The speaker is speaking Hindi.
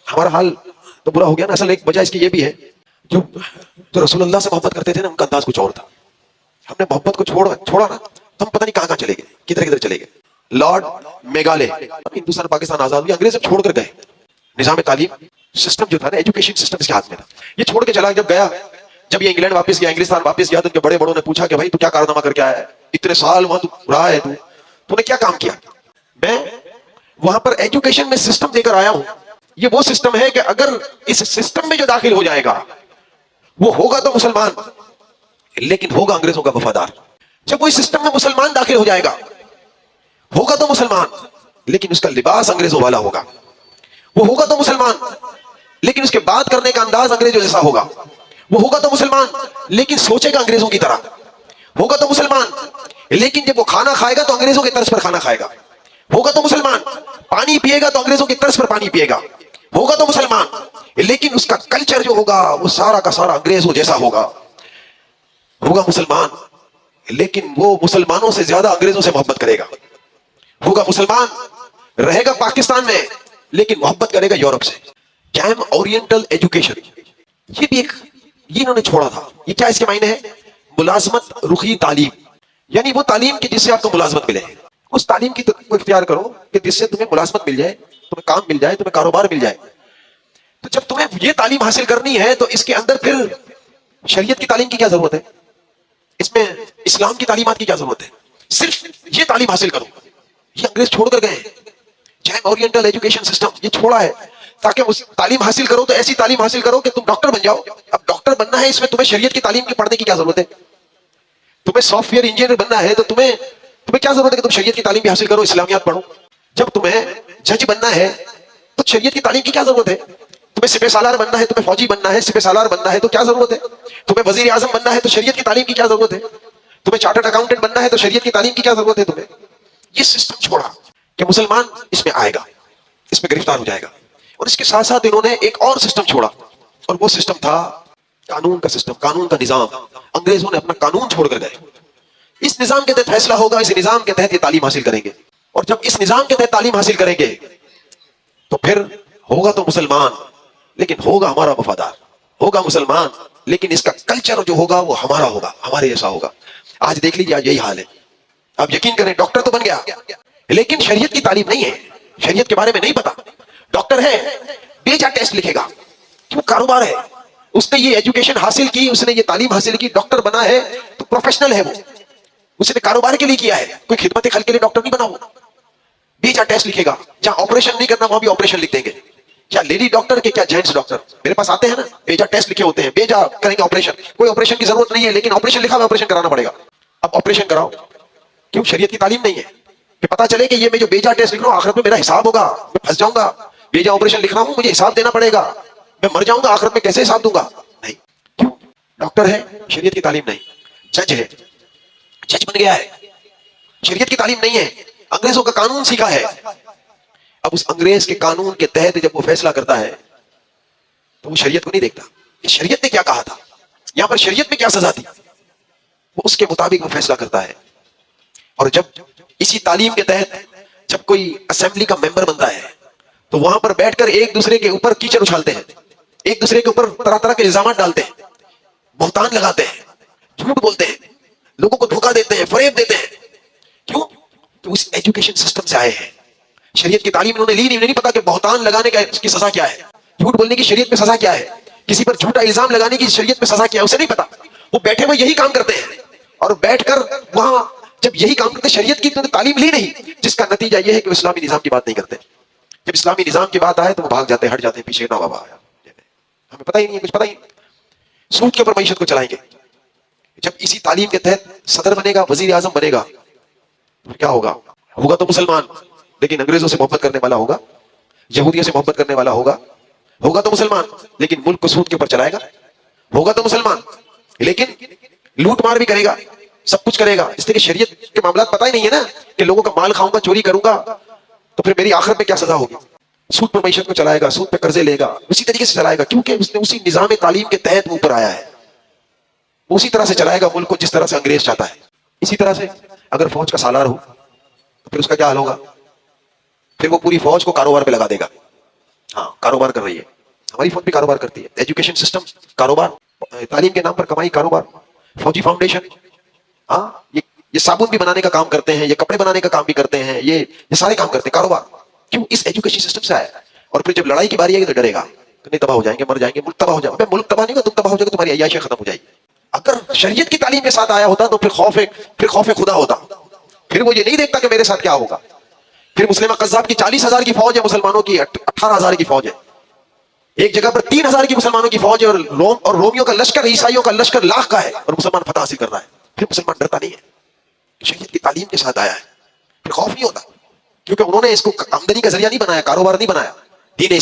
हमारा हाल तो बुरा हो गया ना। असल एक वजह इसकी ये भी है, जो रसूलुल्लाह से मोहब्बत करते थे ना, उनका अंदाज कुछ और था। हमने मोहब्बत को छोड़ा ना, तो हम पता नहीं कहां कहां चले गए, किधर किधर चले गए। लॉर्ड मेघालय, हिंदुस्तान पाकिस्तान आजाद हुआ, अंग्रेज छोड़ कर गए। निजाम तालीम सिस्टम जो था ना, एजुकेशन सिस्टम इसके हाथ में था, ये छोड़ के चला। जब गया, जब ये इंग्लैंड वापस गया, इंग्लिस्तान वापस गया, तो उनके बड़े बड़ों ने पूछा कि भाई तू क्या कारनामा करके आया है, इतने साल वहां तू रहा है, तूने क्या काम किया। मैं वहां पर एजुकेशन में सिस्टम देकर आया हूं। ये वो सिस्टम है कि अगर इस सिस्टम में जो दाखिल हो जाएगा वो होगा तो मुसलमान, लेकिन होगा अंग्रेजों का वफादार। जब कोई सिस्टम में मुसलमान दाखिल हो जाएगा, होगा तो मुसलमान, लेकिन उसका लिबास अंग्रेजों वाला होगा। वो होगा तो मुसलमान, लेकिन उसके बात करने का अंदाज अंग्रेजों जैसा होगा। वो होगा तो मुसलमान, लेकिन सोचेगा अंग्रेजों की तरह। होगा तो मुसलमान, लेकिन जब वो खाना खाएगा तो अंग्रेजों के तर्ज पर खाना खाएगा। होगा तो मुसलमान, पानी पिएगा तो अंग्रेजों के तर्ज पर पानी पिएगा। होगा तो मुसलमान, लेकिन उसका कल्चर जो होगा वो सारा का सारा अंग्रेजों जैसा होगा। होगा मुसलमान, लेकिन वो मुसलमानों से ज्यादा अंग्रेजों से मोहब्बत करेगा। होगा मुसलमान, रहेगा पाकिस्तान में, लेकिन मोहब्बत करेगा यूरोप से। कैम ओरिएंटल एजुकेशन, ये भी एक, ये इन्होंने छोड़ा था। ये क्या इसके मायने है? मुलाजमत रुखी तालीम, यानी वो तालीम की जिससे आपको मुलाजमत मिले। उस तालीम की को इख्तियार करो कि जिससे तुम्हें मुलाजमत मिल जाए, तुम्हें काम मिल जाए, तुम्हें कारोबार मिल जाए। तो जब तुम्हें ये तालीम हासिल करनी है तो इसके अंदर फिर शरीयत की तालीम की क्या जरूरत है, इसमें इस्लाम की तालीमात की क्या जरूरत है? सिर्फ ये तालीम हासिल करो। ये अंग्रेज छोड़ कर गए, जैम ओरिएंटल एजुकेशन सिस्टम ये छोड़ा है ताकि उस तालीम हासिल करो तो ऐसी तालीम हासिल करो कि तुम डॉक्टर बन जाओ। अब डॉक्टर बनना है, इसमें तुम्हें शरीयत की तालीम की पढ़ने की क्या जरूरत है? तुम्हें सॉफ्टवेयर इंजीनियर बनना है तो तुम्हें क्या जरूरत है कि तुम शरीयत की तालीम भी हासिल करो, इस्लामियात पढ़ो। जब तुम्हें जज बनना है तो शरीयत की तालीम की क्या जरूरत है? तुम्हें सिपह सालार बनना है, तुम्हें फौजी बनना है, सिपह सालार बनना है तो क्या जरूरत है? तुम्हें वजीर आजम बनना है तो शरीयत की तालीम की क्या जरूरत है? तुम्हें चार्टर्ड अकाउंटेंट बनना है तो शरीयत की तालीम की क्या जरूरत है तुम्हें? ये सिस्टम छोड़ा कि मुसलमान इसमें आएगा, इसमें गिरफ्तार हो जाएगा। और इसके साथ साथ इन्होंने एक और सिस्टम छोड़ा, और वो सिस्टम था कानून का सिस्टम, कानून का निजाम। अंग्रेजों ने अपना कानून छोड़कर गए। इस निजाम के तहत फैसला होगा, इस निजाम के तहत ये तालीम हासिल करेंगे। और जब इस निजाम के तहत तालीम हासिल करेंगे तो फिर होगा तो मुसलमान, लेकिन होगा हमारा वफादार। होगा मुसलमान, लेकिन इसका कल्चर जो होगा वो हमारा होगा, हमारे जैसा होगा। आज देख लीजिए, आज यही हाल है। आप यकीन करें, डॉक्टर तो बन गया, लेकिन शरीयत की तालीम नहीं है, शरीयत के बारे में नहीं पता। डॉक्टर है, बेजा टेस्ट लिखेगा, क्यों? कारोबार है। उसने ये एजुकेशन हासिल की, उसने ये तालीम हासिल की, डॉक्टर बना है तो प्रोफेशनल है वो, उसने कारोबार के लिए किया है, कोई खिदमत खल के लिए डॉक्टर नहीं बना वो। बेजा टेस्ट लिखेगा, जहां ऑपरेशन नहीं करना वहां भी ऑपरेशन लिख देंगे। क्या लेडी डॉक्टर के, क्या जेंट्स डॉक्टर मेरे पास आते हैं ना, बेजा टेस्ट लिखे होते हैं, बेजा करेंगे ऑपरेशन। कोई ऑपरेशन की जरूरत नहीं है, लेकिन ऑपरेशन लिखा हुआ, ऑपरेशन कराना पड़ेगा। अब ऑपरेशन कराओ, क्यों? शरीयत की तालीम नहीं है कि पता चले कि ये मैं जो बेजा टेस्ट लिख रहा हूं आखिरत में मेरा हिसाब होगा, मैं फंस जाऊंगा। बेजा ऑपरेशन लिख रहा हूं, मुझे हिसाब देना पड़ेगा, मैं मर जाऊंगा, आखिरत में कैसे हिसाब दूंगा? नहीं, क्यों? डॉक्टर है, शरीयत की तालीम नहीं। जज है, जज बन गया है, शरीयत की तालीम नहीं है, अंग्रेजों का कानून सीखा है। अब उस अंग्रेज के कानून के तहत जब वो फैसला करता है तो वो शरीयत को नहीं देखता कि शरीयत ने क्या कहा था, यहां पर शरीयत में क्या सजा थी, वो उसके मुताबिक वो फैसला करता है। और जब इसी तालीम के तहत जब कोई असेंबली का मेंबर बनता है तो वहां पर बैठकर एक दूसरे के ऊपर कीचड़ उछालते हैं, एक दूसरे के ऊपर तरह तरह के इल्जाम डालते हैं, बहुतान लगाते हैं, झूठ बोलते हैं, लोगों को धोखा देते हैं, फरेब देते हैं। क्यों? तो उस एजुकेशन सिस्टम से आए हैं। शरीयत की तालीम इन्होंने ली नहीं पता कि बहुतान लगाने का की सजा क्या है, झूठ बोलने की शरीयत में सजा क्या है, किसी पर झूठा इल्जाम लगाने की शरीयत में सजा क्या है, उसे नहीं पता। वो बैठे हुए यही काम करते हैं, और बैठकर वहां जब यही काम करते, शरीयत की तो तालीम ली नहीं, जिसका नतीजा यह है कि इस्लामी निजाम की बात नहीं करते। जब इस्लामी निजाम की बात आए तो वो भाग जाते, हट जाते पीछे, ना बाबा हमें पता ही नहीं है, कुछ पता ही नहीं। सूद के ऊपर मईशत को चलाएंगे। जब इसी तालीम के तहत सदर बनेगा, वजीर आजम बनेगा, तो क्या होगा? होगा तो मुसलमान, लेकिन अंग्रेजों से मोहब्बत करने वाला होगा, यहूदियों से मोहब्बत करने वाला होगा। होगा तो मुसलमान, लेकिन मुल्क को सूद के ऊपर चलाएगा। होगा तो मुसलमान, लेकिन लूट मार भी करेगा, सब कुछ करेगा। इसलिए शरीयत के मामला पता ही नहीं है ना कि लोगों का माल खाऊंगा, चोरी करूंगा तो फिर मेरी आखिरत में क्या सजा होगी। सूद पर मईशत को चलाएगा, सूद पे कर्जे लेगा, उसी तरीके से चलाएगा, क्योंकि उसने उसी निजाम तालीम के तहत ऊपर आया है। उसी तरह से चलाएगा मुल्क को जिस तरह से अंग्रेज चाहता है। इसी तरह से अगर फौज का सालार हो तो फिर उसका क्या हाल होगा? फिर वो पूरी फौज को कारोबार पे लगा देगा। हाँ, कारोबार कर रही है। हमारी फौज भी कारोबार करती है। एजुकेशन सिस्टम कारोबार, तालीम के नाम पर कमाई कारोबार। फौजी फाउंडेशन, हाँ, ये साबुन भी बनाने का काम करते हैं, ये कपड़े बनाने का काम भी करते हैं, ये सारे काम करते हैं, कारोबार। क्यों? इस एजुकेशन सिस्टम से आया है। और फिर जब लड़ाई की बारी आएगी तो डरेगा कि नहीं, तबाह हो जाएंगे, मर जाएंगे, मुल्क तबाह हो जाएगा। मुल्क तबाह नहीं होगा, तुम तबाह हो जाओगे, तुम्हारी अय्याशी खत्म हो जाएगी। अगर शरीयत की तालीम के साथ आया होता तो फिर खौफ खुदा होता। फिर वो ये नहीं देखता कि मेरे साथ क्या होगा। फिर मुस्लिम कज़्ज़ाब की 40,000 की फौज है, मुसलमानों की 18,000 की फौज है। एक जगह पर 3,000 की मुसलमानों की फौज है, और रोमियों का लश्कर, ईसाइयों का लश्कर लाख का है, और मुसलमान फतह हासिल कर रहा है। फिर मुसलमान डरता नहीं है, शरीयत की तालीम के साथ आया है, फिर खौफ नहीं होता। क्योंकि उन्होंने इसको आमदनी का जरिया नहीं बनाया, कारोबार नहीं बनाया। दीन